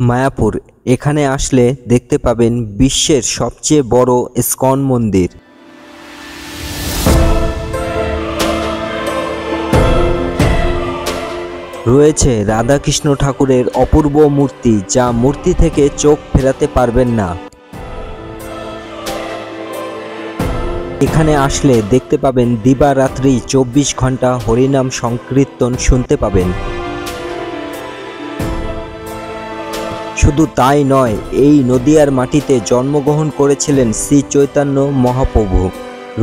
মায়াপুর এখানে আসলে দেখতে পাবেন বিশ্বের সবচেয়ে বড় ইসকন মন্দির। রয়েছে রাধাকৃষ্ণ ঠাকুরের অপূর্ব মূর্তি, যা মূর্তি থেকে চোখ ফেরাতে পারবেন না। এখানে আসলে দেখতে পাবেন দিবারাত্রি 24 ঘন্টা হরিনাম সংকীর্তন শুনতে পাবেন। শুধু তাই নয়, এই নদিয়ার মাটিতে জন্মগ্রহণ করেছিলেন শ্রী চৈতন্য মহাপ্রভু।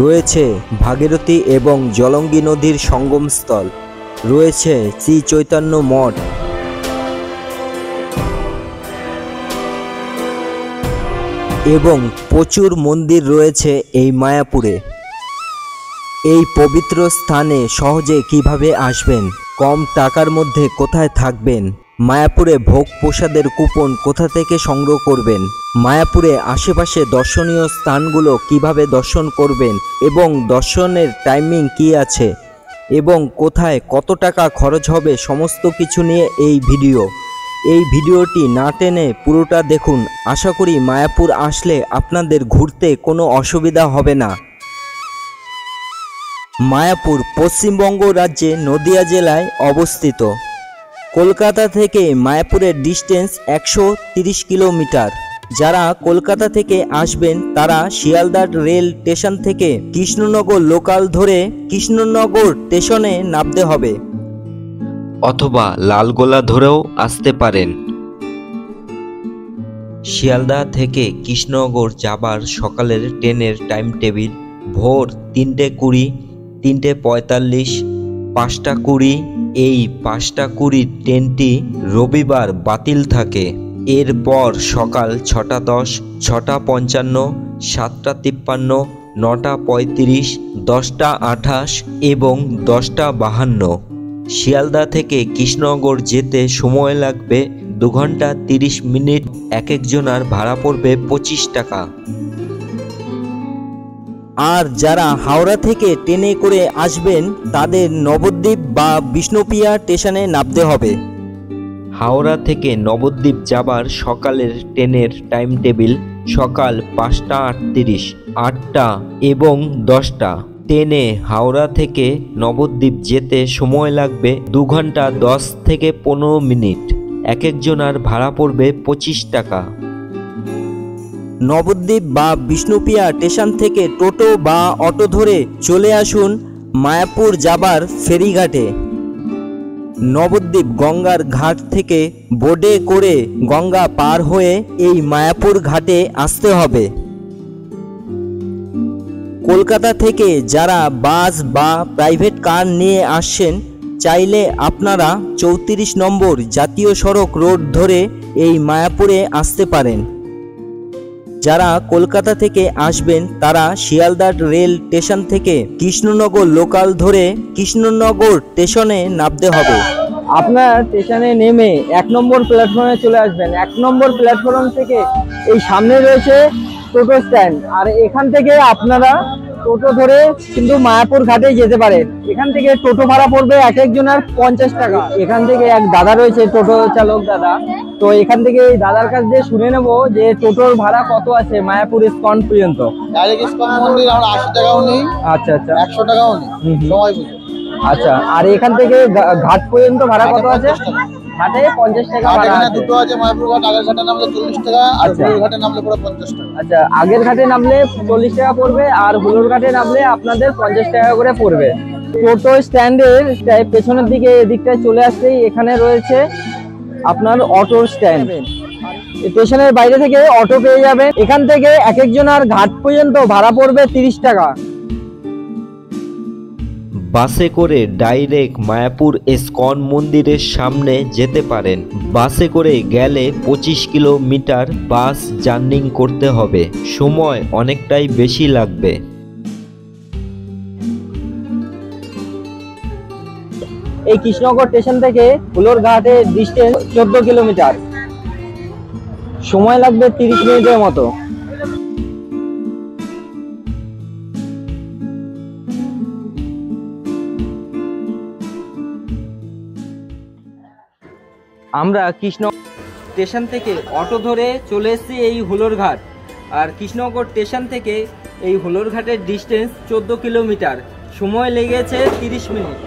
রয়েছে ভাগীরথী এবং জলঙ্গি নদীর সঙ্গমস্থল, রয়েছে শ্রী চৈতন্য মঠ, এবং প্রচুর মন্দির রয়েছে এই মায়াপুরে। এই পবিত্র স্থানে সহজে কিভাবে আসবেন, কম টাকার মধ্যে কোথায় থাকবেন, মায়াপুরে ভোগ প্রসাদের কুপন কোথা থেকে সংগ্রহ করবেন, মায়াপুরে আশেপাশে দর্শনীয় স্থানগুলো কিভাবে দর্শন করবেন এবং দর্শনের টাইমিং কি আছে এবং কোথায় কত টাকা খরচ হবে, সমস্ত কিছু নিয়ে এই ভিডিওটি না টেনে পুরোটা দেখুন। আশা করি মায়াপুর আসলে আপনাদের ঘুরতে কোনো অসুবিধা হবে না। মায়াপুর পশ্চিমবঙ্গ রাজ্যে নদিয়া জেলায় অবস্থিত। কলকাতা থেকে মায়াপুরের ডিস্টেন্স 130 কিলোমিটার। যারা কলকাতা থেকে আসবেন তারা শিয়ালদা রেল স্টেশন থেকে কৃষ্ণনগর লোকাল ধরে কৃষ্ণনগর স্টেশনে নামতে হবে, অথবা লালগোলা ধরেও আসতে পারেন। শিয়ালদা থেকে কৃষ্ণনগর যাবার সকালের ট্রেনের টাইম টেবিল ভোর 3:20, 3:45, 5:20। এই 5:20 ট্রেনটি রবিবার বাতিল থাকে। এরপর সকাল 6:10, 6:55, 7:53, 9:35, 10:28 এবং 10:52। শিয়ালদা থেকে কৃষ্ণনগর যেতে সময় লাগবে 2 ঘন্টা 30 মিনিট। এক একজনার ভাড়া পড়বে 25 টাকা। আর যারা হাওড়া থেকে ট্রেনে করে আসবেন তাদের নবদ্বীপ বা বিষ্ণুপ্রিয়া স্টেশনে নামতে হবে। হাওড়া থেকে নবদ্বীপ যাবার সকালের ট্রেনের টাইম টেবিল সকাল 5:38, 8টা এবং 10টা। ট্রেনে হাওড়া থেকে নবদ্বীপ যেতে সময় লাগবে 2 ঘন্টা 10 থেকে 15 মিনিট। এক একজনার ভাড়া পড়বে 25 টাকা। নবদ্বীপ বা বিষ্ণুপ্রিয়া স্টেশন থেকে টোটো বা অটো ধরে চলে আসুন মায়াপুর যাবার ফেরিঘাটে। নবদ্বীপ গঙ্গার ঘাট থেকে বোটে করে গঙ্গা পার হয়ে এই মায়াপুর ঘাটে আসতে হবে। কলকাতা থেকে যারা বাস বা প্রাইভেট কার নিয়ে আসছেন, চাইলে আপনারা 34 নম্বর জাতীয় সড়ক রোড ধরে এই মায়াপুরে আসতে পারেন। যারা কলকাতা থেকে আসবেন তারা শিয়ালদা রেল স্টেশন থেকে কৃষ্ণনগর লোকাল ধরে কৃষ্ণনগর স্টেশনে নামতে হবে। আপনার স্টেশনে নেমে 1 নম্বর প্ল্যাটফর্মে চলে আসবেন। 1 নম্বর প্ল্যাটফর্ম থেকে এই সামনে রয়েছে টোটো স্ট্যান্ড, আর এখান থেকে আপনারা টোটো ধরে কিন্তু মায়াপুর ঘাটে যেতে পারেন। এখান থেকে টোটো ভাড়া পড়বে এক একজনের 50 টাকা। এখান থেকে এক দাদা রয়েছে, টোটো চালক দাদা, তো এখান থেকে এই দাদার কাছ দিয়ে শুনে নেবো যে টোটোর ভাড়া কত আছে মায়াপুর ইসকন পর্যন্ত। ইসকন মন্দির আমরা 80 টাকাও নেই। আচ্ছা আচ্ছা, 100 টাকাও নেই, সময় বুঝে। আচ্ছা, আর এখান থেকে ঘাট পর্যন্ত ভাড়া কত আছে? ঘাটে 50 টাকা ভাড়া আছে। দুটো আছে মায়াপুর ঘাট, আগের ঘাটে নামলে 40 টাকা আর হুলোর ঘাটে নামলে পুরো 50 টাকা। আচ্ছা, আগের ঘাটে নামলে 40 টাকা পড়বে আর হুলোর ঘাটে নামলে আপনাদের 50 টাকা করে পড়বে। টোটো স্ট্যান্ডের পেছনের দিকে এদিকটায় চলে আসলেই এখানে রয়েছে আপনার অটো স্ট্যান্ড। স্টেশনের বাইরে থেকে অটো পেয়ে যাবেন। এখান থেকে এক একজনের ঘাট পর্যন্ত ভাড়া পড়বে 30 টাকা। বাসে করে ডাইরেক্ট মায়াপুর ইসকন মন্দিরের সামনে যেতে পারেন। বাসে করে গেলে 25 কিলোমিটার বাস জার্নি করতে হবে, সময় অনেকটাই বেশি লাগবে। এই কৃষ্ণনগর স্টেশন থেকে হুলোর ঘাটের ডিস্টেন্স 14 কিলোমিটার, সময় লাগবে 30 মিনিটের মতো। আমরা স্টেশন থেকে অটো ধরে চলে এসেছি এই হুলোরঘাট। আর কৃষ্ণনগর স্টেশন থেকে এই হুলোরঘাটের ডিস্টেন্স 14 কিলোমিটার, সময় লেগেছে 30 মিনিট।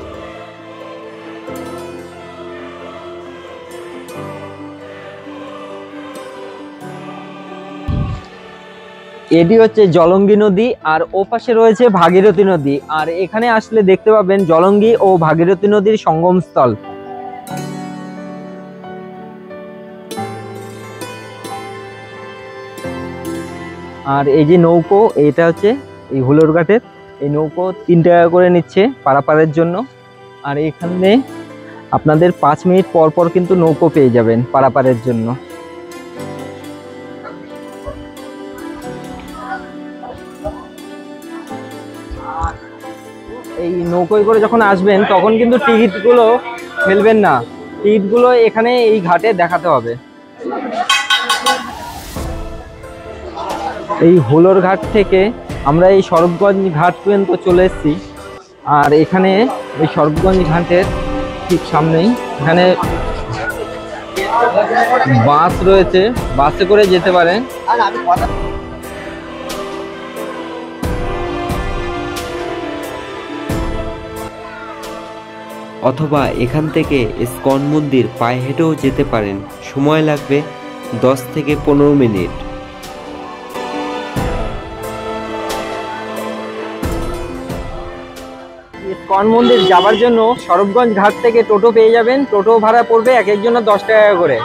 এটি হচ্ছে জলঙ্গি নদী, আর ওপাশে রয়েছে ভাগীরথী নদী। আর এখানে আসলে দেখতে পাবেন জলঙ্গি ও ভাগীরথী নদীর সঙ্গমস্থল। আর এই যে নৌকো, এটা হচ্ছে এই হুলোরঘাটের এই নৌকো 3 টাকা করে নিচ্ছে পারাপারের জন্য। আর এখানে আপনাদের 5 মিনিট পর পর কিন্তু নৌকো পেয়ে যাবেন পারাপারের জন্য। এই নৌকোয় করে যখন আসবেন তখন কিন্তু টিকিটগুলো ফেলবেন না, টিকিটগুলো এখানে এই ঘাটে দেখাতে হবে। এই হুলোর ঘাট থেকে আমরা এই সরবগঞ্জ ঘাট পর্যন্ত চলে এসেছি। আর এখানে এই সরবগঞ্জ ঘাটের ঠিক সামনেই এখানে বাস রয়েছে, বাসে করে যেতে পারেন। অথবা এখান থেকে ইসকন মন্দির পায়ে হেঁটেও যেতে পারেন, সময় লাগবে 10 থেকে 15 মিনিট। ইসকন মন্দির যাবার জন্য সরবগঞ্জ ঘাট থেকে টোটো পেয়ে যাবেন, টোটো ভাড়া পড়বে এক একজনের 10 টাকা করে।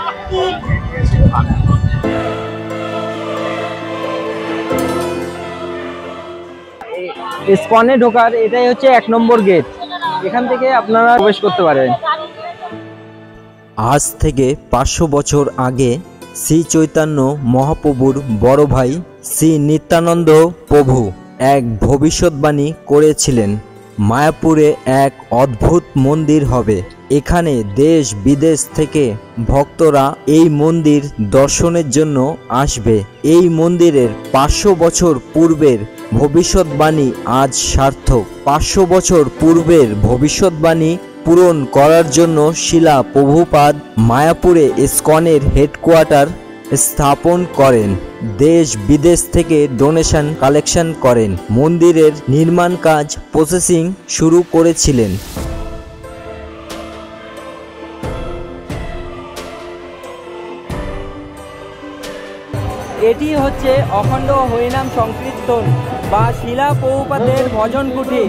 ইসকনে ঢোকার এটাই হচ্ছে 1 নম্বর গেট, এখান থেকে আপনারা প্রবেশ করতে পারেন। আজ থেকে 500 বছর আগে শ্রী চৈতন্য মহাপ্রভুর বড় ভাই শ্রী নিত্যানন্দ প্রভু এক ভবিষ্যৎবাণী করেছিলেন, মায়াপুরে এক অদ্ভুত মন্দির হবে। এখানে দেশ বিদেশ থেকে ভক্তরা এই মন্দির দর্শনের জন্য আসবে। এই মন্দিরের 500 বছর পূর্বের ভবিষ্যৎবাণী আজ সার্থক। 500 বছর পূর্বের ভবিষ্যৎবাণী পূরণ করার জন্য শিলা প্রভুপাদ মায়াপুরে ইসকনের হেডকোয়ার্টার স্থাপন করেন। দেশ বিদেশ থেকে ডোনেশন কালেকশন করেন। মন্দিরের নির্মাণ কাজ প্রসেসিং শুরু করেছিলেন। এটি হচ্ছে অখণ্ড হরিনাম সংকীর্তন বা শিলা প্রভুপাদের ভজন কুঠি।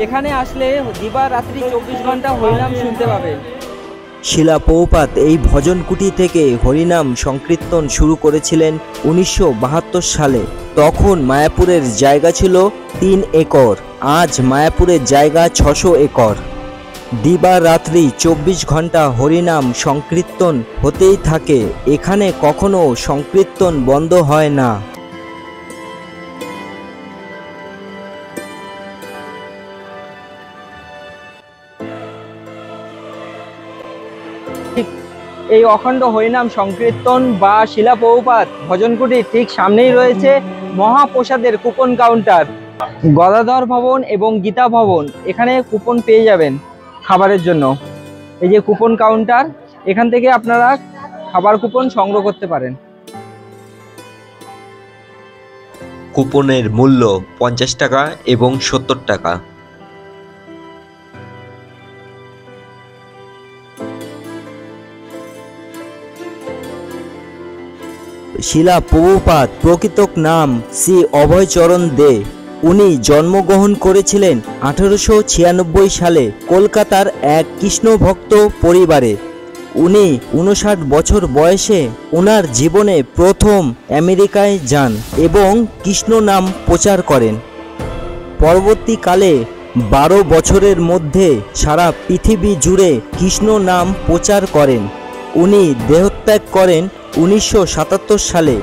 এখানে আসলে দিবারাত্রি 24 ঘন্টা হরিনাম শুনতে পাবেন। শিলা প্রভুপাদ এই ভজন কুটি থেকে হরিনাম সংকীর্তন শুরু করেছিলেন 1972 সালে। তখন মায়াপুরের জায়গা ছিল 3 একর, আজ মায়াপুরের জায়গা 600 একর। দিবারাত্রি 24 ঘন্টা হরিনাম সংকীর্তন হতেই থাকে। এখানে কখনো সংকীর্তন বন্ধ হয় না। এই অখণ্ড হরিনাম সংকীর্তন বা শিলা প্রভুপাদ ভজনকুটির ঠিক সামনেই রয়েছে মহাপ্রসাদের কুপন কাউন্টার। গদাধর ভবন এবং গীতা ভবন এখানে কুপন পেয়ে যাবেন খাবারের জন্য। এই যে কুপন কাউন্টার, এখান থেকে আপনারা খাবার কুপন সংগ্রহ করতে পারেন। কুপনের মূল্য 50 টাকা এবং 70 টাকা। শিলা প্রভুপাদ প্রকৃত নাম শ্রী অভয়চরণ দে। উনি জন্মগ্রহণ করেছিলেন 1896 সালে কলকাতার এক কৃষ্ণ ভক্ত পরিবারে। উনি 59 বছর বয়সে ওনার জীবনে প্রথম আমেরিকায় যান এবং কৃষ্ণ নাম প্রচার করেন। পরবর্তীকালে 12 বছরের মধ্যে সারা পৃথিবী জুড়ে কৃষ্ণ নাম প্রচার করেন। উনি দেহত্যাগ করেন 1977 সালে।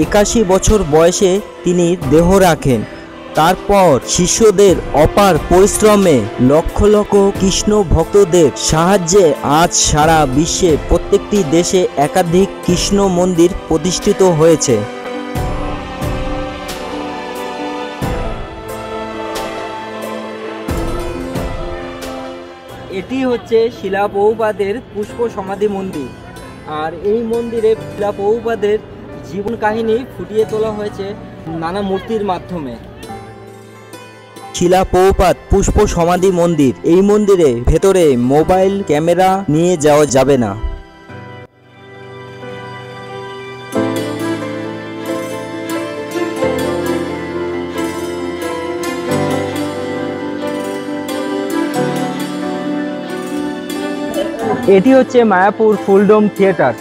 81 বছর বয়সে তিনি দেহ রাখেন। তারপর শিষ্যদের অপার পরিশ্রমে লক্ষ লক্ষ কৃষ্ণ ভক্তদের সাহায্যে আজ সারা বিশ্বে প্রত্যেকটি দেশে একাধিক কৃষ্ণ মন্দির প্রতিষ্ঠিত হয়েছে। এটি হচ্ছে শিলা প্রভুপাদের পুষ্প সমাধি মন্দির। আর এই মন্দিরে শিলা প্রভুপাদের জীবন কাহিনী ফুটিয়ে তোলা হয়েছে নানা মূর্তির মাধ্যমে। শিলা প্রভুপাদ পুষ্প সমাধি মন্দির। এই মন্দিরে ভেতরে মোবাইল ক্যামেরা নিয়ে যাওয়া যাবে না। এটি হচ্ছে মায়াপুর ফুলডোম থিয়েটার।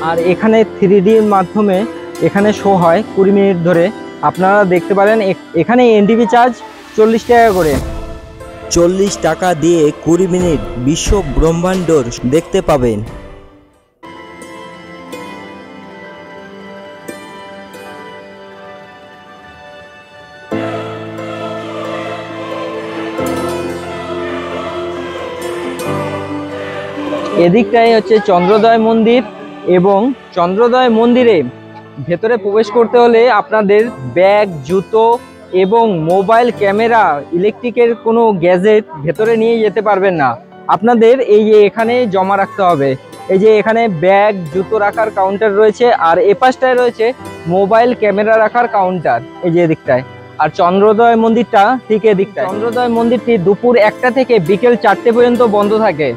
আর এখানে 3Dর মাধ্যমে এখানে শো হয় 20 মিনিট ধরে। আপনারা দেখতে পারেন। এখানে এন্ট্রি চার্জ 40 টাকা করে। 40 টাকা দিয়ে 20 মিনিট বিশ্ব ব্রহ্মাণ্ড দেখতে পাবেন। এদিকটাই হচ্ছে চন্দ্রোদয় মন্দির, এবং চন্দ্রোদয় মন্দিরে ভেতরে প্রবেশ করতে হলে আপনাদের ব্যাগ, জুতো এবং মোবাইল ক্যামেরা, ইলেকট্রিকের কোনো গ্যাজেট ভেতরে নিয়ে যেতে পারবেন না। আপনাদের এই যে এখানে জমা রাখতে হবে। এই যে এখানে ব্যাগ, জুতো রাখার কাউন্টার রয়েছে, আর এপাশটায় রয়েছে মোবাইল ক্যামেরা রাখার কাউন্টার, এই যে এদিকটায়। আর চন্দ্রোদয় মন্দিরটা ঠিক এদিকটায়। চন্দ্রোদয় মন্দিরটি দুপুর 1টা থেকে বিকেল 4টে পর্যন্ত বন্ধ থাকে।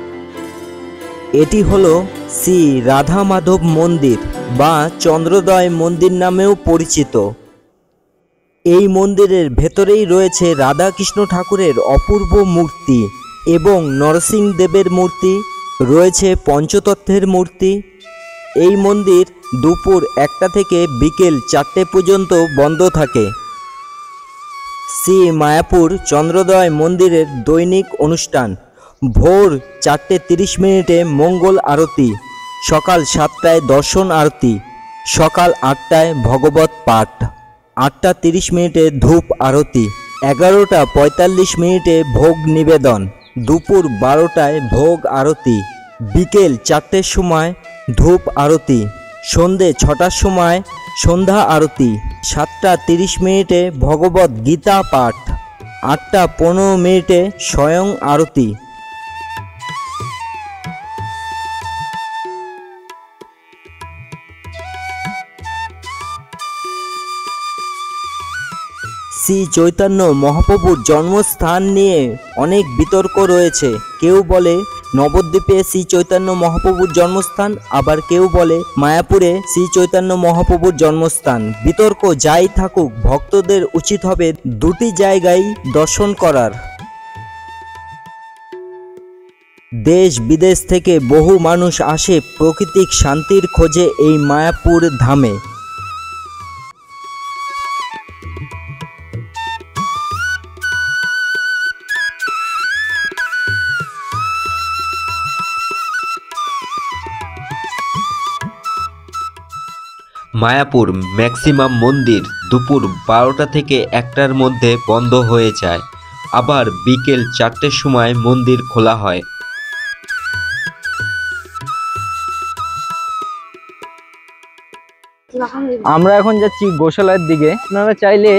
এটি হলো শ্রী রাধা মাধব মন্দির বা চন্দ্রোদয় মন্দির নামেও পরিচিত। এই মন্দিরের ভেতরেই রয়েছে রাধাকৃষ্ণ ঠাকুরের অপূর্ব মূর্তি এবং নরসিংহদেবের মূর্তি, রয়েছে পঞ্চতত্ত্বের মূর্তি। এই মন্দির দুপুর 1টা থেকে বিকেল 4টে পর্যন্ত বন্ধ থাকে। শ্রী মায়াপুর চন্দ্রোদয় মন্দিরের দৈনিক অনুষ্ঠান: ভোর 4:30 মিনিটে মঙ্গল আরতি, সকাল 7টায় দর্শন আরতি, সকাল 8টায় ভগবত পাঠ, 8:30 মিনিটে ধূপ আরতি, 11:45 মিনিটে ভোগ নিবেদন, দুপুর 12টায় ভোগ আরতি, বিকেল 4টের সময় ধূপ আরতি, সন্ধে 6টার সময় সন্ধ্যা আরতি, 7:30 মিনিটে ভগবত গীতা পাঠ, 8:15 মিনিটে স্বয়ং আরতি। শ্রী চৈতন্য মহাপ্রভুর জন্মস্থান নিয়ে অনেক বিতর্ক রয়েছে। কেউ বলে নবদ্বীপে শ্রী চৈতন্য মহাপ্রভুর জন্মস্থান, আবার কেউ বলে মায়াপুরে শ্রী চৈতন্য মহাপ্রভুর জন্মস্থান। বিতর্ক যাই থাকুক, ভক্তদের উচিত হবে দুটি জায়গায় দর্শন করার। দেশ বিদেশ থেকে বহু মানুষ আসে প্রাকৃতিক শান্তির খোঁজে এই মায়াপুর ধামে। মায়াপুর ম্যাক্সিমাম মন্দির দুপুর 12টা থেকে 1টার মধ্যে বন্ধ হয়ে যায়, আবার বিকেল 4টের সময় মন্দির খোলা হয়। আমরা এখন যাচ্ছি গোশালার দিকে। আপনারা চাইলে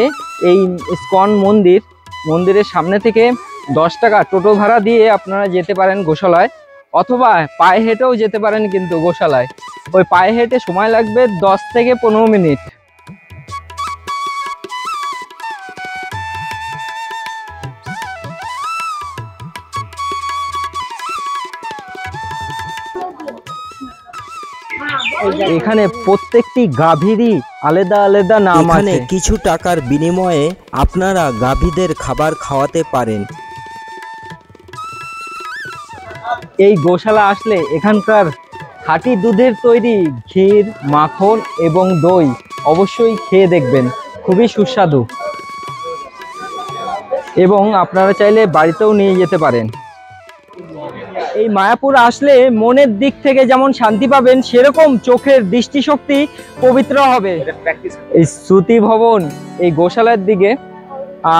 এই ইস্কন মন্দিরের সামনে থেকে 10 টাকা টোটো ভাড়া দিয়ে আপনারা যেতে পারেন গোশালায়, অথবা পায়ে হেঁটেও যেতে পারেন। কিন্তু গোশালায় ওই পায়ে হেঁটে সময় লাগবে 10 থেকে 15 মিনিট। এখানে প্রত্যেকটি গাভীরই আলাদা আলাদা নাম আছে। এখানে কিছু টাকার বিনিময়ে আপনারা গাভীদের খাবার খাওয়াতে পারেন। এই গোশালা আসলে এখানকার খাঁটি দুধের তৈরি ক্ষীর, মাখন এবং দই অবশ্যই খেয়ে দেখবেন, খুবই সুস্বাদু। এবং আপনারা চাইলে বাড়িতেও নিয়ে যেতে পারেন। এই মায়াপুর আসলে মনের দিক থেকে যেমন শান্তি পাবেন, সেরকম চোখের দৃষ্টিশক্তি পবিত্র হবে। এই শ্রুতি ভবন এই গোশালার দিকে,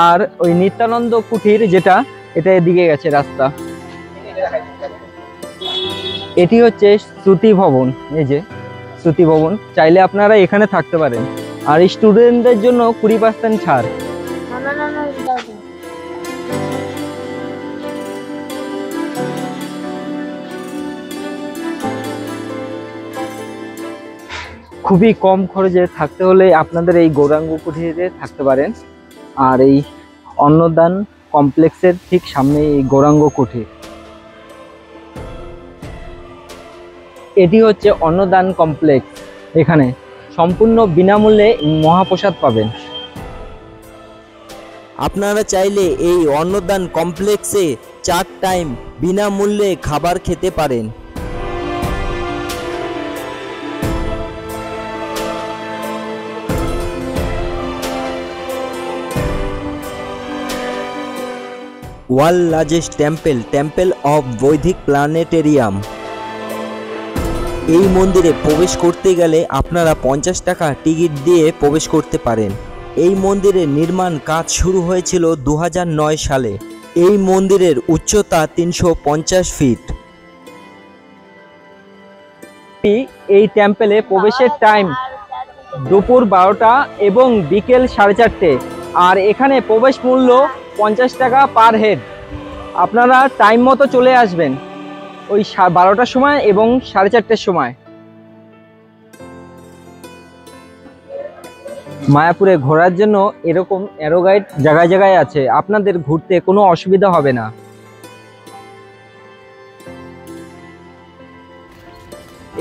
আর ওই নিত্যানন্দ কুঠির যেটা, এটা এদিকে গেছে রাস্তা। এটি হচ্ছে শ্রুতি ভবন। এই যে শ্রুতি ভবন, চাইলে আপনারা এখানে থাকতে পারেন। আর স্টুডেন্টদের জন্য 20% ছাড়। খুবই কম খরচে থাকতে হলে আপনাদের এই গৌরাঙ্গ কুঠিরে থাকতে পারেন। আর এই অন্নদান কমপ্লেক্সের ঠিক সামনে এই গৌরাঙ্গ কুঠির। এটি হচ্ছে অন্নদান কমপ্লেক্স। এখানে সম্পূর্ণ বিনামূল্যে মহাপ্রসাদ পাবেন। আপনারা চাইলে এই অন্নদান কমপ্লেক্সে 4 টাইম বিনামূল্যে খাবার খেতে পারেন। ওয়ার্ল্ড লার্জেস্ট টেম্পল অফ বৈদিক প্ল্যানেটেরিয়াম। এই মন্দিরে প্রবেশ করতে গেলে আপনারা 50 টাকা টিকিট দিয়ে প্রবেশ করতে পারেন। এই মন্দিরের নির্মাণ কাজ শুরু হয়েছিল 2009 সালে। এই মন্দিরের উচ্চতা 350 ফিট। এই টেম্পলে প্রবেশের টাইম দুপুর 12টা এবং বিকেল 4:30। আর এখানে প্রবেশ মূল্য 50 টাকা পার হেড। আপনারা টাইম মতো চলে আসবেন ওই 12টার সময় এবং 4:30টার সময়। মায়াপুরে ঘোরার জন্য এরকম অ্যারো গাইড জায়গায় জায়গায় আছে, আপনাদের ঘুরতে কোনো অসুবিধা হবে না।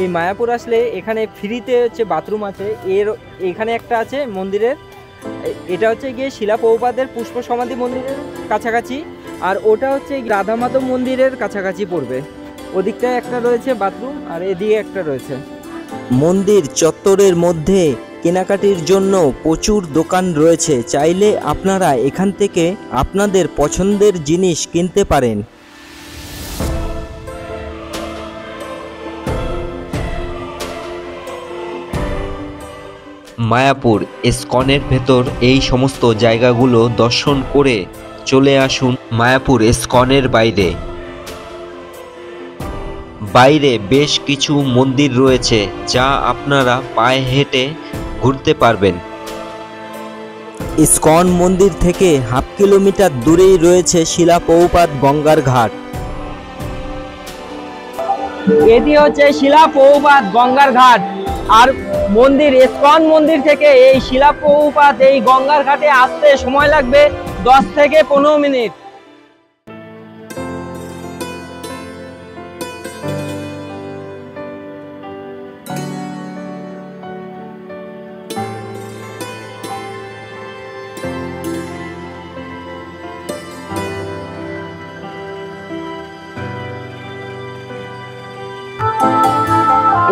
এই মায়াপুর আসলে এখানে ফ্রিতে হচ্ছে বাথরুম আছে। এখানে একটা আছে মন্দিরের, এটা হচ্ছে গিয়ে শিলা প্রভুপাদের পুষ্প সমাধি মন্দিরের কাছাকাছি, আর ওটা হচ্ছে রাধা মাধব মন্দিরের কাছাকাছি পড়বে। ওদিকটায় একটা রয়েছে বাথরুম আর এদিকে একটা রয়েছে। মন্দির চত্বরের মধ্যে কেনাকাটির জন্য প্রচুর দোকান রয়েছে, চাইলে আপনারা এখান থেকে আপনাদের পছন্দের জিনিস কিনতে পারেন। মায়াপুর ইসকনের ভেতর এই সমস্ত জায়গাগুলো দর্শন করে চলে আসুন মায়াপুর ইসকনের বাইরে। বাইরে বেশ কিছু মন্দির রয়েছে যা আপনারা পায়ে হেঁটে ঘুরতে পারবেন। ইসকন মন্দির থেকে হাফ কিলোমিটার দূরেই রয়েছে শিলা প্রভুপাদ গঙ্গার ঘাট। এটি হচ্ছে শিলা প্রভুপাদ গঙ্গার ঘাট। আর মন্দির ইসকন মন্দির থেকে এই শিলা প্রভুপাদ এই গঙ্গার ঘাটে আসতে সময় লাগবে 10 থেকে 15 মিনিট।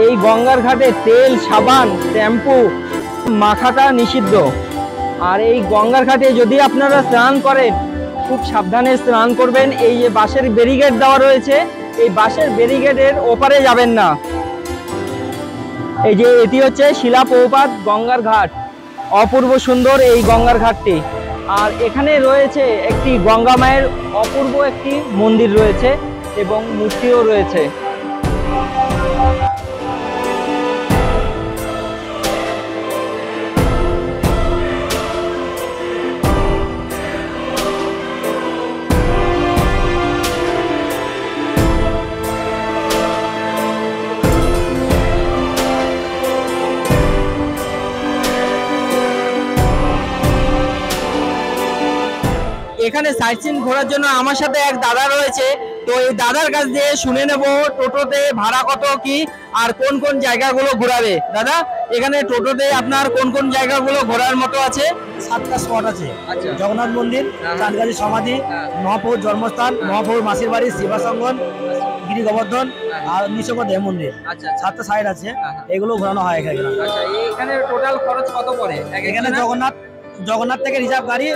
এই গঙ্গার ঘাটে তেল, সাবান, শ্যাম্পু মাখাটা নিষিদ্ধ। আর এই গঙ্গার ঘাটে যদি আপনারা স্নান করেন খুব সাবধানে স্নান করবেন। এই যে বাঁশের ব্যারিকেড দেওয়া রয়েছে, এই বাঁশের ব্যারিকেডের ওপারে যাবেন না। এই যে এটি হচ্ছে শিলা প্রভুপাদ গঙ্গার ঘাট। অপূর্ব সুন্দর এই গঙ্গার ঘাটটি। আর এখানে রয়েছে একটি গঙ্গা মায়ের অপূর্ব একটি মন্দির রয়েছে এবং মূর্তিও রয়েছে। এখানে সাইট সিন ঘোরার জন্য আমার সাথে এক দাদা রয়েছে। তো এই দাদার কাছ দিয়ে শুনে নেব টোটোতে ভাড়া কত কি আর কোন কোন জায়গাগুলো ঘোরাবে। দাদা, এখানে টোটোতে আপনার কোন কোন জায়গাগুলো ঘোরার মতো আছে? 7টা স্পট আছে। আচ্ছা। জগন্নাথ মন্দির, চাঁদগাছি সমাধি, মহাপ্রভুর জন্মস্থান, মহাপ্রভুর মাসির বাড়ি, শিবাসঙ্গন, গিরি গোবর্ধন আর নিশঙ্গ দেব মন্দির। আচ্ছা। 7টা সাইড আছে, এগুলো ঘোরানো হয় এখানে। আচ্ছা, এখানে টোটাল খরচ কত পড়ে? এখানে জগন্নাথ থেকে রিজার্ভ গাড়ি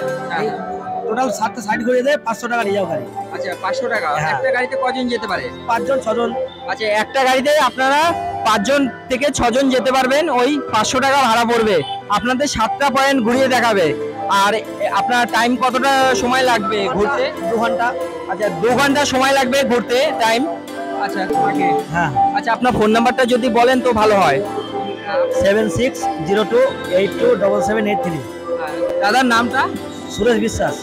টোটাল 7টা সাইড ঘুরে দেয় 500 টাকা রিজার্ভ গাড়ি। আচ্ছা, 500 টাকা। হ্যাঁ। একটা গাড়িতে কজন যেতে পারে? 5 জন 6 জন। আচ্ছা, একটা গাড়িতে আপনারা 5 জন থেকে 6 জন যেতে পারবেন। ওই 500 টাকা ভাড়া পড়বে। আপনাদের 7টা পয়েন্ট ঘুরিয়ে দেখাবে। আর আপনার টাইম কতটা সময় লাগবে ঘুরতে? 2 ঘন্টা। আচ্ছা, 2 ঘন্টা সময় লাগবে ঘুরতে টাইম। আচ্ছা, হ্যাঁ। আচ্ছা, আপনার ফোন নাম্বারটা যদি বলেন তো ভালো হয়। 7602827783। দাদার নামটা? সুরেশ বিশ্বাস।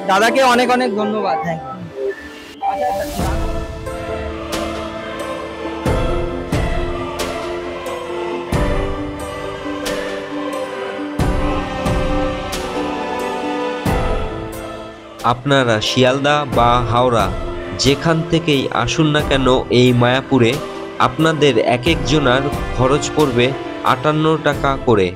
দাদাকে অনেক অনেক ধন্যবাদ। Thank you. আচ্ছা, আপনারা শিয়ালদা বা হাওড়া যেখান থেকেই আসুন না কেন এই মায়াপুরে আপনাদের এক একজনার খরচ পড়বে 58 টাকা করে।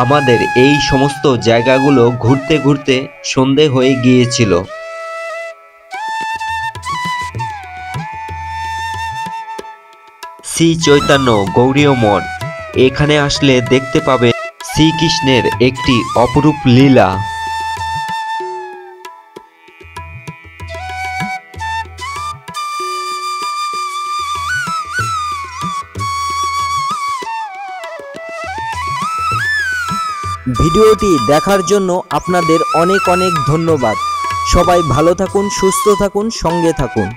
আমাদের এই সমস্ত জায়গাগুলো ঘুরতে ঘুরতে সন্ধে হয়ে গিয়েছিল। শ্রী চৈতন্য গৌড়ীয় মঠ, এখানে আসলে দেখতে পাবে শ্রীকৃষ্ণের একটি অপরূপ লীলা। ভিডিওটি দেখার জন্য আপনাদের অনেক অনেক ধন্যবাদ। সবাই ভালো থাকুন, সুস্থ থাকুন, সঙ্গে থাকুন।